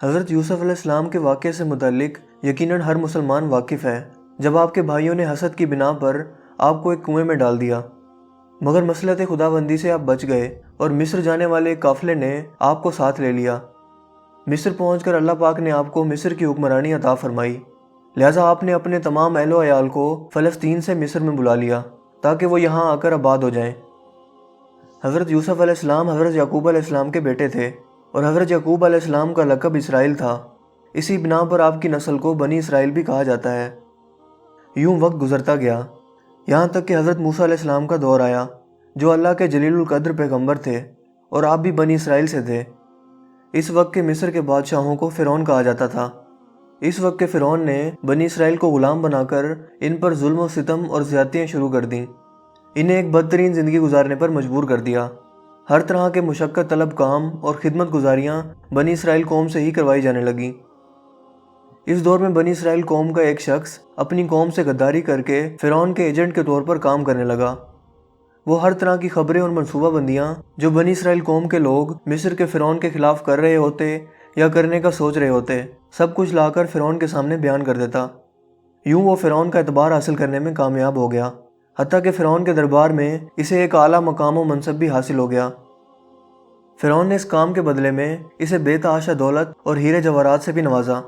حضرت یوسف علیہ السلام کے واقعے سے متعلق یقیناً ہر مسلمان واقف ہے جب آپ کے بھائیوں نے حسد کی بنا پر آپ کو ایک کنویں میں ڈال دیا، مگر مسلط خداوندی سے آپ بچ گئے اور مصر جانے والے ایک قافلے نے آپ کو ساتھ لے لیا۔ مصر پہنچ کر اللہ پاک نے آپ کو مصر کی حکمرانی عطا فرمائی، لہٰذا آپ نے اپنے تمام اہل و عیال کو فلسطین سے مصر میں بلا لیا تاکہ وہ یہاں آ کر آباد ہو جائیں۔ حضرت یوسف علیہ السلام حضرت یعقوب علیہ السلام کے بیٹے تھے اور حضرت یعقوب علیہ السلام کا لقب اسرائیل تھا۔ اسی بنا پر آپ کی نسل کو بنی اسرائیل بھی کہا جاتا ہے۔ یوں وقت گزرتا گیا، یہاں تک کہ حضرت موسیٰ علیہ السلام کا دور آیا جو اللہ کے جلیل القدر پیغمبر تھے، اور آپ بھی بنی اسرائیل سے تھے۔ اس وقت کے مصر کے بادشاہوں کو فرعون کہا جاتا تھا۔ اس وقت کے فرعون نے بنی اسرائیل کو غلام بنا کر ان پر ظلم و ستم اور زیادتیاں شروع کر دیں، انہیں ایک بدترین زندگی گزارنے پر مجبور کر دیا۔ ہر طرح کے مشقت طلب کام اور خدمت گزاریاں بنی اسرائیل قوم سے ہی کروائی جانے لگیں۔ اس دور میں بنی اسرائیل قوم کا ایک شخص اپنی قوم سے غداری کر کے فرعون کے ایجنٹ کے طور پر کام کرنے لگا۔ وہ ہر طرح کی خبریں اور منصوبہ بندیاں جو بنی اسرائیل قوم کے لوگ مصر کے فرعون کے خلاف کر رہے ہوتے یا کرنے کا سوچ رہے ہوتے، سب کچھ لا کر فرعون کے سامنے بیان کر دیتا۔ یوں وہ فرعون کا اعتبار حاصل کرنے میں کامیاب ہو گیا، حتیٰ کہ فرعون کے دربار میں اسے ایک اعلیٰ مقام و منصب بھی حاصل ہو گیا۔ فرعون نے اس کام کے بدلے میں اسے بے تحاشا دولت اور ہیرے جواہرات سے بھی نوازا۔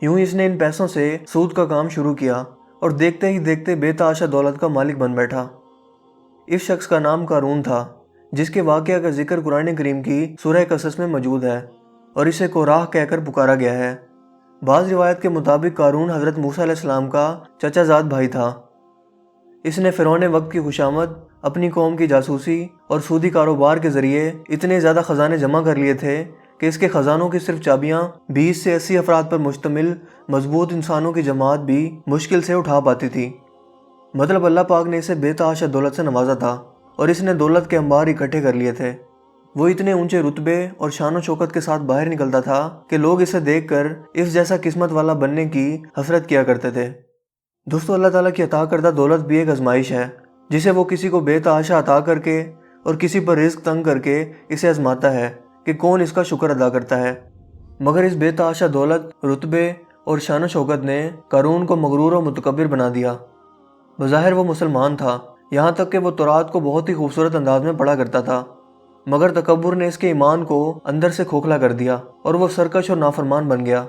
یوں اس نے ان پیسوں سے سود کا کام شروع کیا اور دیکھتے ہی دیکھتے بے تحاشا دولت کا مالک بن بیٹھا۔ اس شخص کا نام قارون تھا، جس کے واقعہ کا ذکر قرآن کریم کی سورہ قصص میں موجود ہے اور اسے کوراہ کہہ کر پکارا گیا ہے۔ بعض روایت کے مطابق قارون حضرت موسیٰ علیہ السلام کا چچا زاد بھائی تھا۔ اس نے فرعون وقت کی خوشامد، اپنی قوم کی جاسوسی اور سودی کاروبار کے ذریعے اتنے زیادہ خزانے جمع کر لیے تھے کہ اس کے خزانوں کی صرف چابیاں 20 سے 80 افراد پر مشتمل مضبوط انسانوں کی جماعت بھی مشکل سے اٹھا پاتی تھی۔ مطلب اللہ پاک نے اسے بے تحاشا دولت سے نوازا تھا اور اس نے دولت کے انبار اکٹھے کر لیے تھے۔ وہ اتنے اونچے رتبے اور شان و شوکت کے ساتھ باہر نکلتا تھا کہ لوگ اسے دیکھ کر اس جیسا قسمت والا بننے کی حسرت کیا کرتے تھے۔ دوستو، اللہ تعالیٰ کی عطا کردہ دولت بھی ایک آزمائش ہے جسے وہ کسی کو بے تحاشا عطا کر کے اور کسی پر رزق تنگ کر کے اسے آزماتا ہے کہ کون اس کا شکر ادا کرتا ہے۔ مگر اس بے تحاشا دولت، رتبے اور شان و شوکت نے قارون کو مغرور و متکبر بنا دیا۔ بظاہر وہ مسلمان تھا، یہاں تک کہ وہ تورات کو بہت ہی خوبصورت انداز میں پڑھا کرتا تھا، مگر تکبر نے اس کے ایمان کو اندر سے کھوکھلا کر دیا اور وہ سرکش اور نافرمان بن گیا۔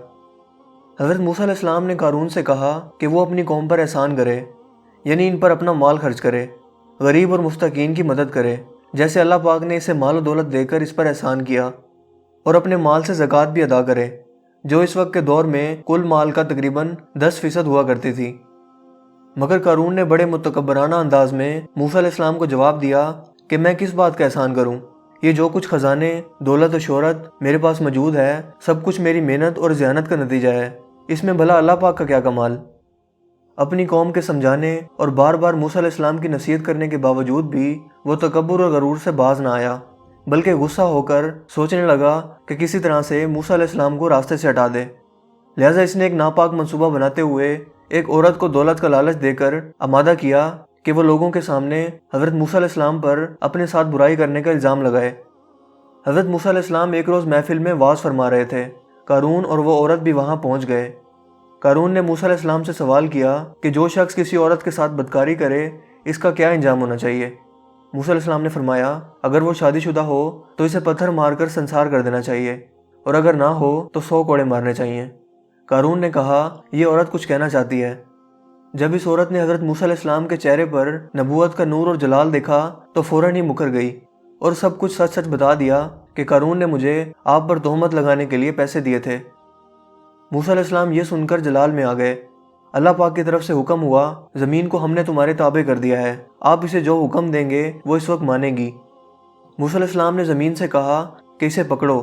حضرت موسیٰ علیہ السلام نے قارون سے کہا کہ وہ اپنی قوم پر احسان کرے، یعنی ان پر اپنا مال خرچ کرے، غریب اور مستحقین کی مدد کرے، جیسے اللہ پاک نے اسے مال و دولت دے کر اس پر احسان کیا، اور اپنے مال سے زکوٰۃ بھی ادا کرے، جو اس وقت کے دور میں کل مال کا تقریباً 10% ہوا کرتی تھی۔ مگر قارون نے بڑے متکبرانہ انداز میں موسیٰ علیہ السلام کو جواب دیا کہ میں کس بات کا احسان کروں؟ یہ جو کچھ خزانے، دولت و شہرت میرے پاس موجود ہے، سب کچھ میری محنت اور ذہانت کا نتیجہ ہے، اس میں بھلا اللہ پاک کا کیا کمال؟ اپنی قوم کے سمجھانے اور بار بار موسیٰ علیہ السلام کی نصیحت کرنے کے باوجود بھی وہ تکبر اور غرور سے باز نہ آیا، بلکہ غصہ ہو کر سوچنے لگا کہ کسی طرح سے موسیٰ علیہ السلام کو راستے سے ہٹا دے۔ لہٰذا اس نے ایک ناپاک منصوبہ بناتے ہوئے ایک عورت کو دولت کا لالچ دے کر آمادہ کیا کہ وہ لوگوں کے سامنے حضرت موسیٰ علیہ السلام پر اپنے ساتھ برائی کرنے کا الزام لگائے۔ حضرت موسیٰ علیہ السلام ایک روز محفل میں وعظ فرما رہے تھے، قارون اور وہ عورت بھی وہاں پہنچ گئے۔ قارون نے موسیٰ علیہ السلام سے سوال کیا کہ جو شخص کسی عورت کے ساتھ بدکاری کرے اس کا کیا انجام ہونا چاہیے؟ موسیٰ علیہ السلام نے فرمایا، اگر وہ شادی شدہ ہو تو اسے پتھر مار کر سنسار کر دینا چاہیے، اور اگر نہ ہو تو 100 کوڑے مارنے چاہیے۔ قارون نے کہا، یہ عورت کچھ کہنا چاہتی ہے۔ جب اس عورت نے حضرت موسیٰ علیہ السلام کے چہرے پر نبوت کا نور اور جلال دیکھا تو فوراً ہی مکر گئی اور سب کچھ سچ سچ بتا دیا کہ قارون نے مجھے آپ پر تہمت لگانے کے لیے پیسے دیے تھے۔ موسیٰ علیہ السلام یہ سن کر جلال میں آ گئے۔ اللہ پاک کی طرف سے حکم ہوا، زمین کو ہم نے تمہارے تابع کر دیا ہے، آپ اسے جو حکم دیں گے وہ اس وقت مانے گی۔ موسیٰ علیہ السلام نے زمین سے کہا کہ اسے پکڑو،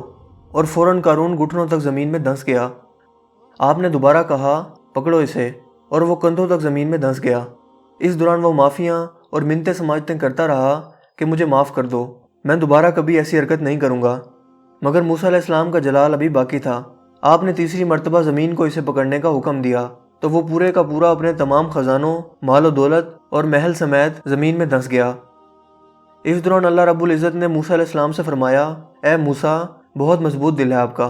اور فوراً قارون گھٹنوں تک زمین میں دھنس گیا۔ آپ نے دوبارہ کہا، پکڑو اسے، اور وہ کندھوں تک زمین میں دھنس گیا۔ اس دوران وہ معافیاں اور منتیں سماجتیں کرتا رہا کہ مجھے معاف کر دو، میں دوبارہ کبھی ایسی حرکت نہیں کروں گا۔ مگر موسیٰ علیہ السلام کا جلال ابھی باقی تھا۔ آپ نے تیسری مرتبہ زمین کو اسے پکڑنے کا حکم دیا تو وہ پورے کا پورا اپنے تمام خزانوں، مال و دولت اور محل سمیت زمین میں دھنس گیا۔ اس دوران اللہ رب العزت نے موسیٰ علیہ السلام سے فرمایا، اے موسیٰ، بہت مضبوط دل ہے آپ کا،